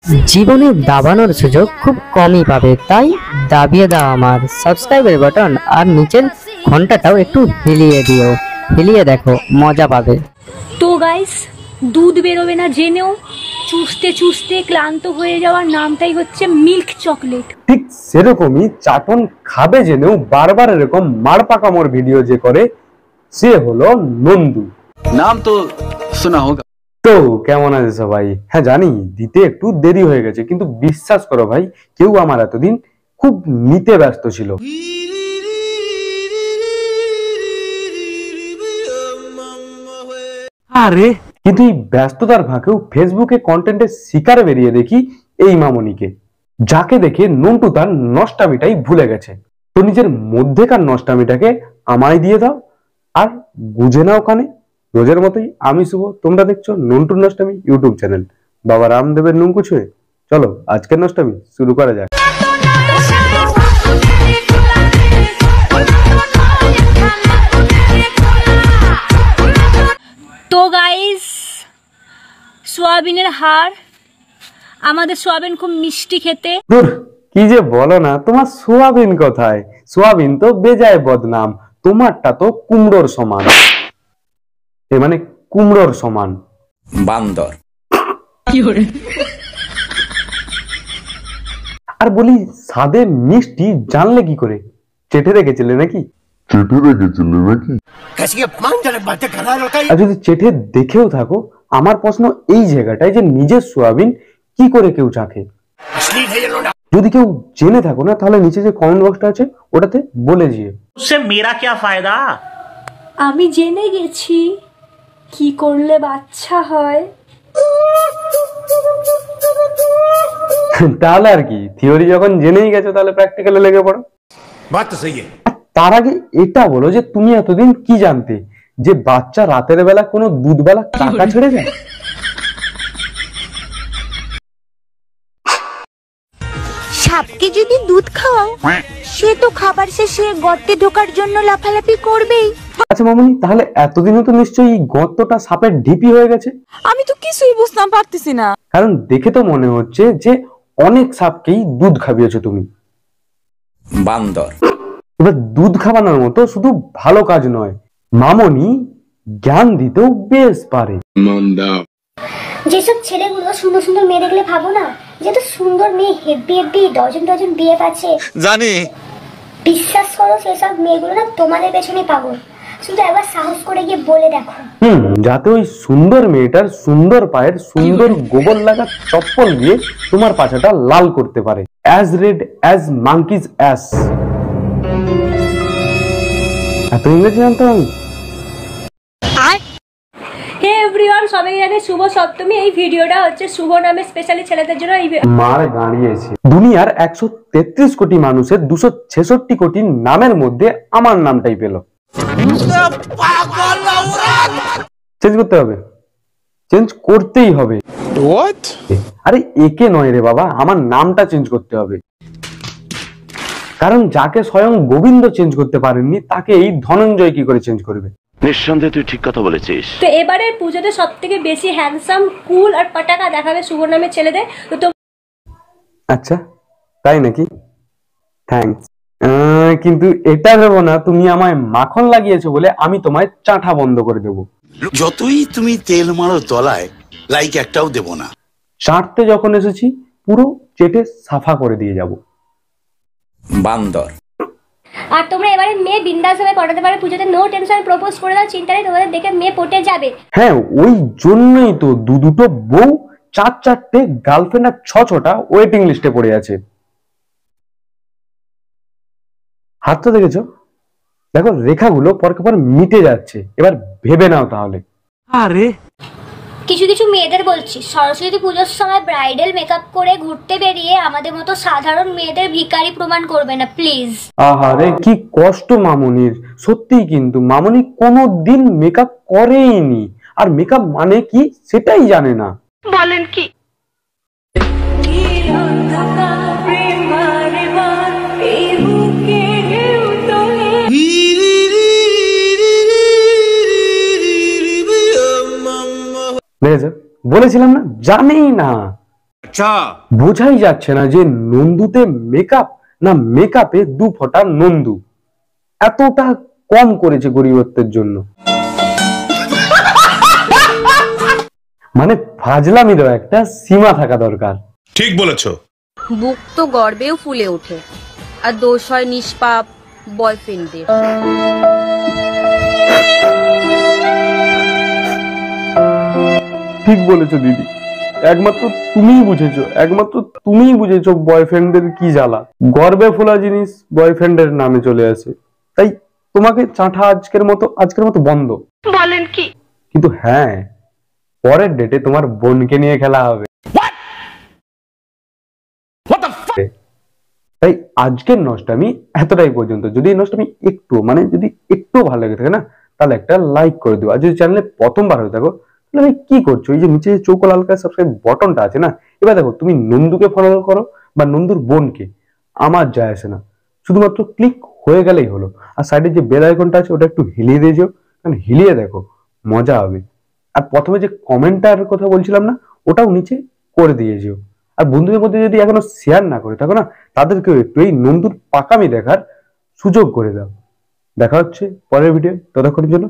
জীবনে দাবানোর সুযোগ খুব কমই পাবে, তাই দাবিয়ে দাও আমার সাবস্ক্রাইবের বাটন আর নিচের ঘন্টাটাও একটু হিলিয়ে দিও। হিলিয়ে দেখো, মজা পাবে। তো গাইস, দুধ বেরোবে না জেনেও চুষতে চুষতে ক্লান্ত হয়ে যাওয়ার নামটাই হচ্ছে মিল্ক চকলেট। ঠিক সেরকমই চাটন খাবে জেনেও বারবার এরকম মার পাকামোর ভিডিও যে করে সে হলো নন্দু। নাম তো শোনা হোক। তো কেমন আছে সবাই? হ্যাঁ জানি দিতে একটু দেরি হয়ে গেছে, কিন্তু বিশ্বাস করো ভাই, কেউ আমার এতদিন খুব নিতে ব্যস্ত ছিল। আরে কিন্তু এই ব্যস্ততার ফাঁকেও ফেসবুকে কন্টেন্টের শিকারে বেরিয়ে দেখি এই মামনিকে, যাকে দেখে নন্টু তার নষ্টামিটাই ভুলে গেছে। তো নিজের মধ্যেকার নষ্টামিটাকে আমায় দিয়ে দাও আর বুঝে নাও কানে। রোজের মতোই আমি শুভ, তোমরা দেখছো নন্টুর নষ্টামি ইউটিউব চ্যানেল। বাবা রামদেবের নুঙ্কু ছুঁয়ে চলো আজকের নষ্টামি শুরু করা যাক। তো গাইস, সোয়াবিনের হাড়, আমাদের সোয়াবিন খুব মিষ্টি খেতে। দূর, কি যে বলো না, তোমার সোয়াবিন কোথায়? সোয়াবিন তো বেজায় বদনাম, তোমারটা তো কুমড়োর সমান। এ মানে কুমড়োর সমান বান্দর। আর বলি স্বাদে মিষ্টি জানলে কি করে? চেটে রেখেছিলে নাকি? আর যদি চেটে দেখেও থাকো, আমার প্রশ্ন এই জায়গাটায় যে নিজের সোয়াবিন কি করে কেউ চাখে? যদি কেউ জেনে থাকো না, তাহলে নিচে যে কমেন্ট বক্সটা আছে ওটাতে বলে দিয়ে। उससे मेरा क्या फायदा? আমি জেনে গেছি কি করলে বাচ্চা হয়। তাহলে আর কি, থিওরি যখন জেনেই গেছো তাহলে প্র্যাকটিক্যালে লেগে পড়ো। बात तो सही है। তার আগে এটা বলো যে তুমি এতদিন কি জানতে যে বাচ্চা রাতের বেলা কোনো দুধবেলা কাকা ছেড়ে যায়? সাপকে যদি দুধ খাওয়াও, সে তো খাবার শেষে গর্তে ঢোকার জন্য লাফালাফি করবেই। আচ্ছা মামনি, তাহলে এতদিনও তো নিশ্চয়ই এই গর্তটা সাপের ঢিপি হয়ে গেছে। আমি তো কিছুই বুঝতে পারতেছি না। কারণ দেখে তো মনে হচ্ছে যে অনেক সাপকেই দুধ খাবিয়েছো তুমি। বান্দর। এবার দুধ খাওয়ানোর মতো শুধু ভালো কাজ নয়, মামনি জ্ঞান দিতেও বেশ পারে। যেসব ছেলেগুলো সুন্দর সুন্দর মেয়ে দেখলে ভাবো না যে তো সুন্দর মেয়ে হেব্বি হেব্বি ডজন ডজন বিয়ে পাচ্ছে, জানি। বিশ্বাস করো সেসব মেয়েগুলো না তোমাদের পেছনে পাগল। শুধু একবার সাহস করে গিয়ে বলে দেখো। যাতে ওই সুন্দর মেয়েটার সুন্দর পায়ের সুন্দর গোবর লাগা চপ্পল দিয়ে তোমার পাছাটা লাল করতে পারে। As red as monkey's ass. এত ইংরেজি জানতাম আমি। হে এভরিওয়ান, সবাই জানে শুভ সপ্তমী। এই ভিডিওটা হচ্ছে শুভ নামে স্পেশালি ছেলেদের জন্য। মার গাড়িয়েছে দুনিয়ার 133 কোটি মানুষের 266 কোটি নামের মধ্যে আমার নামটাই পেল। চেঞ্জ করতে হবে, চেঞ্জ করতেই হবে। আরে একে নয় রে বাবা, আমার নামটা চেঞ্জ করতে হবে। কারণ যাকে স্বয়ং গোবিন্দ চেঞ্জ করতে পারেননি, তাকে এই ধনঞ্জয় কি করে চেঞ্জ করবে? নিঃসন্দেহে তুই ঠিক কথা বলেছিস। তো এবারের পুজোতে সব থেকে বেশি হ্যান্ডসাম, কুল আর পটাকা দেখাবে শুভ নামের ছেলেদের। তো আচ্ছা তাই নাকি? থ্যাঙ্কস। কিন্তু এটা ভেবো না তুমি আমায় মাখন লাগিয়েছো বলে আমি তোমায় চাঁঠা বন্ধ করে দেবো। যতই তুমি তেল মারো তলায়, লাইক একটাও দেব না। চাটতে যখন এসেছি পুরো চেটে সাফা করে দিয়ে যাব। বান্দর। আর তোমরা এবারে মেয়ে বিন্দাস ভাবে পটাতে পারে পুজোতে, নো টেনশন, প্রপোজ করে দাও, চিন্তা নেই, তোমাদের দেখে মেয়ে পটে যাবে। হ্যাঁ, ওই জন্যই তো দুটো বউ, চারটে গার্লফ্রেন্ড আর ছটা ওয়েটিং লিস্টে পড়ে আছে। হাতটা দেখেছো? দেখো রেখাগুলো পরকে পর মিটে যাচ্ছে। এবার ভেবে নাও তাহলে। আরে কিছু কিছু মেয়েদের বলছি, সরস্বতী পুজোর সময় ব্রাইডাল মেকআপ করে ঘুরতে বেরিয়ে আমাদের মতো সাধারণ মেয়েদের ভিখারি প্রমাণ করবে না প্লিজ। আহারে কি কষ্ট মামনির, সত্যিই কিন্তু মামনি কোনোদিন মেকআপ করেইনি, আর মেকআপ মানে কি সেটাই জানে না। বলেন কি? দেখেছো, বলেছিলাম না, জানেই না। अच्छा বোঝাই যাচ্ছে না যে নন্দুতে মেকআপ না মেকআপে 2 ফোঁটা নন্দু। এতটা কম করেছে গরিবত্বের জন্য। মানে ফাজলামিরও একটা সীমা থাকা দরকার। ठीक बोलेছো। বুক তো গর্বেও ফুলে ওঠে, আর দোষ হয় নিষ্পাপ বয়ফ্রেন্ডদের। ঠিক বলেছো দিদি, একমাত্র তুমিই বুঝেছো বয়ফ্রেন্ডদের কি জ্বালা। গর্বে ফোলা জিনিস বয়ফ্রেন্ডের নামে চলে আসে। তাই তোমাকে চাঁঠা আজকের মতো বন্ধ। বলেন কি? কিন্তু হ্যাঁ, পরের ডেটে তোমার বোনকে নিয়ে খেলা হবে। তাই আজকের নষ্টামি এতটাই পর্যন্ত। যদি এই নষ্টামি যদি একটু ভালো লেগে থাকে না, তাহলে একটা লাইক করে দিও। আর যদি চ্যানেলে প্রথমবার হয়ে থাকো তাহলে ভাই কি করছো, এই যে নিচে চৌকো লাল কালার সাবস্ক্রাইব বটনটা আছে না, এবার দেখো তুমি নন্দুকে ফলো করো বা নন্দুর বোনকে, আমার যায় আসে না, শুধুমাত্র ক্লিক হয়ে গেলেই হলো। আর সাইডে যে বেল আইকনটা আছে ওটা একটু হিলিয়ে দিয়েছো, কারণ হিলিয়ে দেখো মজা হবে। আর প্রথমে যে কমেন্টার কথা বলছিলাম না, ওটাও নিচে করে দিয়েছো। আর বন্ধুদের মধ্যে যদি এখনো শেয়ার না করে থাকো না, তাদেরকেও একটু এই নন্দুর পাকামি দেখার সুযোগ করে দাও। দেখা হচ্ছে পরের ভিডিও, ততক্ষণের জন্য